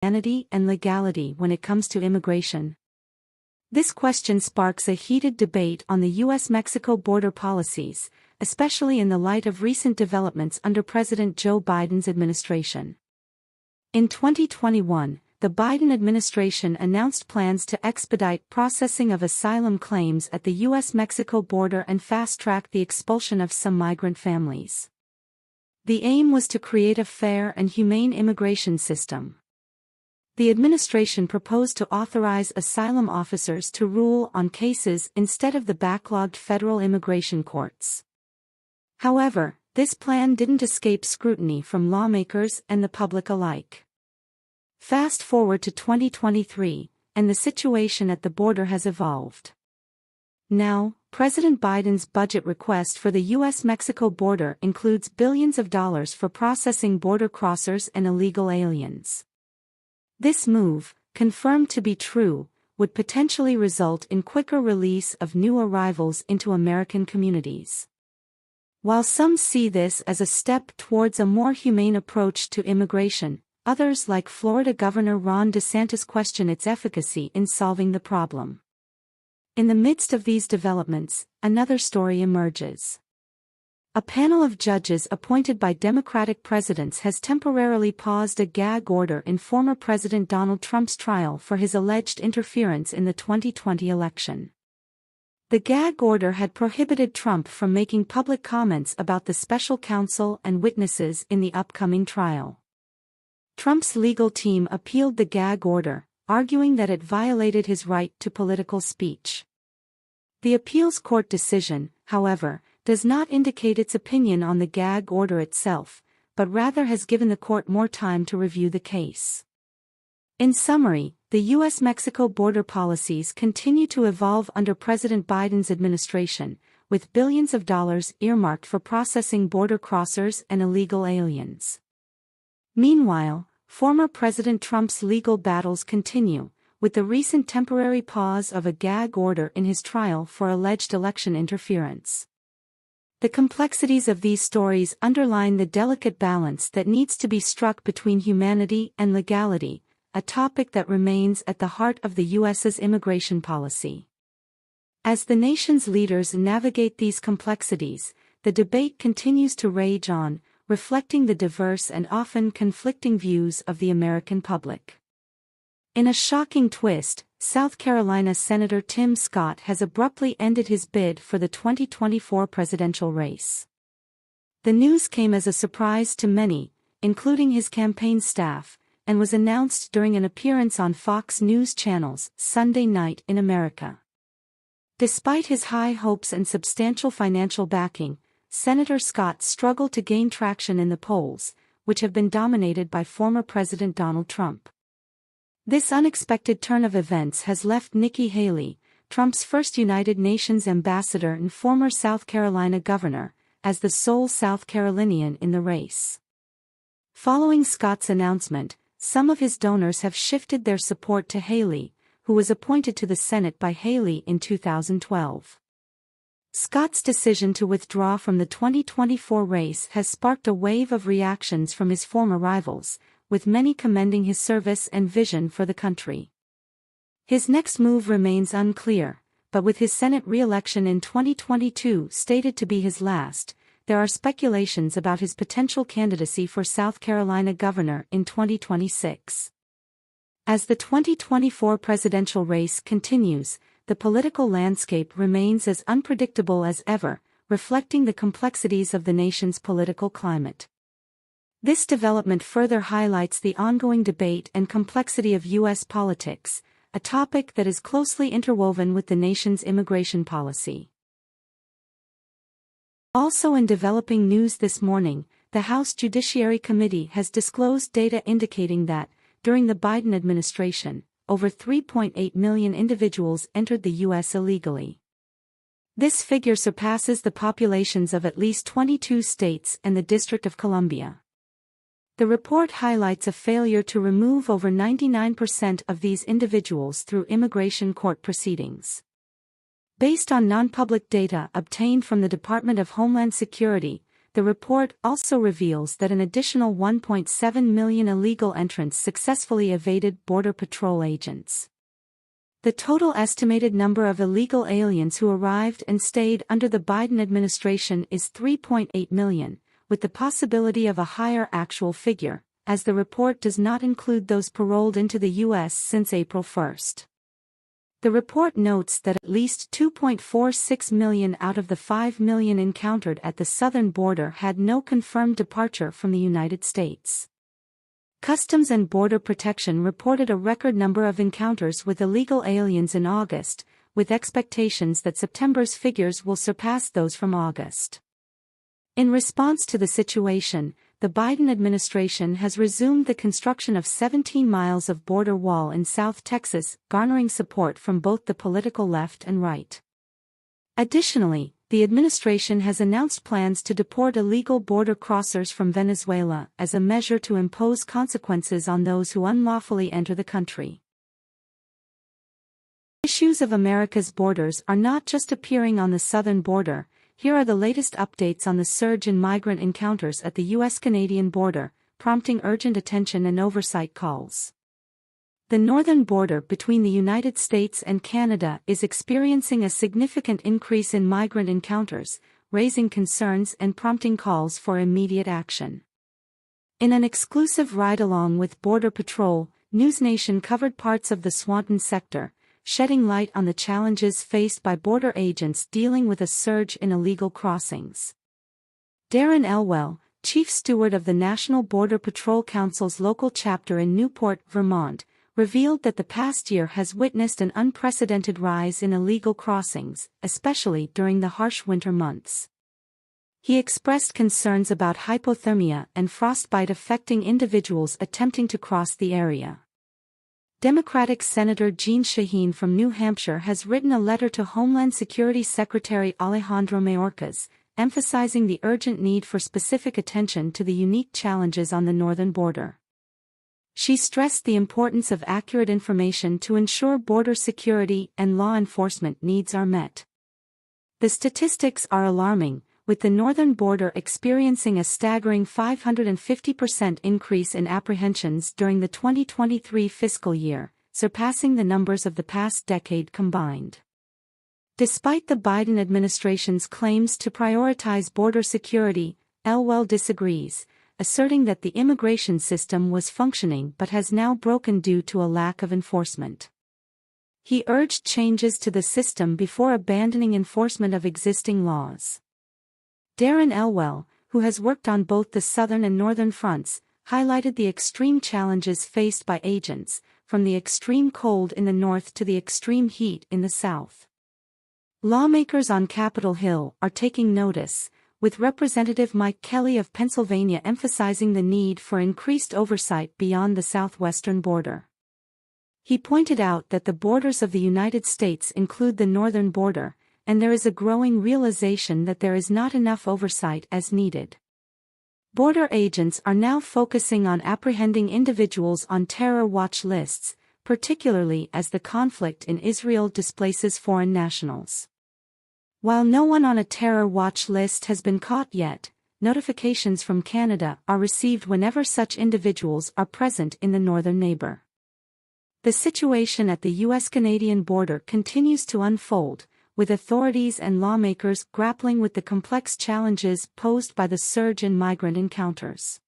humanity and legality when it comes to immigration? This question sparks a heated debate on the U.S. Mexico border policies, especially in the light of recent developments under President Joe Biden's administration. In 2021, the Biden administration announced plans to expedite processing of asylum claims at the U.S. Mexico border and fast-track the expulsion of some migrant families. The aim was to create a fair and humane immigration system. The administration proposed to authorize asylum officers to rule on cases instead of the backlogged federal immigration courts. However, this plan didn't escape scrutiny from lawmakers and the public alike. Fast forward to 2023, and the situation at the border has evolved. Now, President Biden's budget request for the U.S. Mexico border includes billions of dollars for processing border crossers and illegal aliens. This move, confirmed to be true, would potentially result in quicker release of new arrivals into American communities. While some see this as a step towards a more humane approach to immigration, others like Florida Governor Ron DeSantis question its efficacy in solving the problem. In the midst of these developments, another story emerges. A panel of judges appointed by Democratic presidents has temporarily paused a gag order in former President Donald Trump's trial for his alleged interference in the 2020 election. The gag order had prohibited Trump from making public comments about the special counsel and witnesses in the upcoming trial. Trump's legal team appealed the gag order, arguing that it violated his right to political speech. The appeals court decision, however, does not indicate its opinion on the gag order itself, but rather has given the court more time to review the case. In summary, the U.S. Mexico border policies continue to evolve under President Biden's administration, with billions of dollars earmarked for processing border crossers and illegal aliens. Meanwhile, former President Trump's legal battles continue, with the recent temporary pause of a gag order in his trial for alleged election interference. The complexities of these stories underline the delicate balance that needs to be struck between humanity and legality, a topic that remains at the heart of the U.S.'s immigration policy. As the nation's leaders navigate these complexities, the debate continues to rage on, reflecting the diverse and often conflicting views of the American public. In a shocking twist, South Carolina Senator Tim Scott has abruptly ended his bid for the 2024 presidential race. The news came as a surprise to many, including his campaign staff, and was announced during an appearance on Fox News Channel's Sunday Night in America. Despite his high hopes and substantial financial backing, Senator Scott struggled to gain traction in the polls, which have been dominated by former President Donald Trump. This unexpected turn of events has left Nikki Haley, Trump's first United Nations ambassador and former South Carolina governor, as the sole South Carolinian in the race. Following Scott's announcement, some of his donors have shifted their support to Haley, who was appointed to the Senate by Haley in 2012. Scott's decision to withdraw from the 2024 race has sparked a wave of reactions from his former rivals, with many commending his service and vision for the country. His next move remains unclear, but with his Senate re-election in 2022 stated to be his last, there are speculations about his potential candidacy for South Carolina governor in 2026. As the 2024 presidential race continues, the political landscape remains as unpredictable as ever, reflecting the complexities of the nation's political climate. This development further highlights the ongoing debate and complexity of U.S. politics, a topic that is closely interwoven with the nation's immigration policy. Also in developing news this morning, the House Judiciary Committee has disclosed data indicating that, during the Biden administration, over 3.8 million individuals entered the U.S. illegally. This figure surpasses the populations of at least 22 states and the District of Columbia. The report highlights a failure to remove over 99% of these individuals through immigration court proceedings. Based on non-public data obtained from the Department of Homeland Security, the report also reveals that an additional 1.7 million illegal entrants successfully evaded Border Patrol agents. The total estimated number of illegal aliens who arrived and stayed under the Biden administration is 3.8 million, with the possibility of a higher actual figure, as the report does not include those paroled into the U.S. since April 1. The report notes that at least 2.46 million out of the 5 million encountered at the southern border had no confirmed departure from the United States. Customs and Border Protection reported a record number of encounters with illegal aliens in August, with expectations that September's figures will surpass those from August. In response to the situation, the Biden administration has resumed the construction of 17 miles of border wall in South Texas, garnering support from both the political left and right. Additionally, the administration has announced plans to deport illegal border crossers from Venezuela as a measure to impose consequences on those who unlawfully enter the country. Issues of America's borders are not just appearing on the southern border. Here are the latest updates on the surge in migrant encounters at the U.S.-Canadian border, prompting urgent attention and oversight calls. The northern border between the United States and Canada is experiencing a significant increase in migrant encounters, raising concerns and prompting calls for immediate action. In an exclusive ride-along with Border Patrol, NewsNation covered parts of the Swanton sector, shedding light on the challenges faced by border agents dealing with a surge in illegal crossings. Darren Elwell, Chief Steward of the National Border Patrol Council's local chapter in Newport, Vermont, revealed that the past year has witnessed an unprecedented rise in illegal crossings, especially during the harsh winter months. He expressed concerns about hypothermia and frostbite affecting individuals attempting to cross the area. Democratic Senator Jeanne Shaheen from New Hampshire has written a letter to Homeland Security Secretary Alejandro Mayorkas, emphasizing the urgent need for specific attention to the unique challenges on the northern border. She stressed the importance of accurate information to ensure border security and law enforcement needs are met. The statistics are alarming, with the northern border experiencing a staggering 550% increase in apprehensions during the 2023 fiscal year, surpassing the numbers of the past decade combined. Despite the Biden administration's claims to prioritize border security, Elwell disagrees, asserting that the immigration system was functioning but has now broken due to a lack of enforcement. He urged changes to the system before abandoning enforcement of existing laws. Darren Elwell, who has worked on both the southern and northern fronts, highlighted the extreme challenges faced by agents, from the extreme cold in the north to the extreme heat in the south. Lawmakers on Capitol Hill are taking notice, with Representative Mike Kelly of Pennsylvania emphasizing the need for increased oversight beyond the southwestern border. He pointed out that the borders of the United States include the northern border, and there is a growing realization that there is not enough oversight as needed. Border agents are now focusing on apprehending individuals on terror watch lists, particularly as the conflict in Israel displaces foreign nationals. While no one on a terror watch list has been caught yet, notifications from Canada are received whenever such individuals are present in the northern neighbor. The situation at the U.S.-Canadian border continues to unfold, with authorities and lawmakers grappling with the complex challenges posed by the surge in migrant encounters.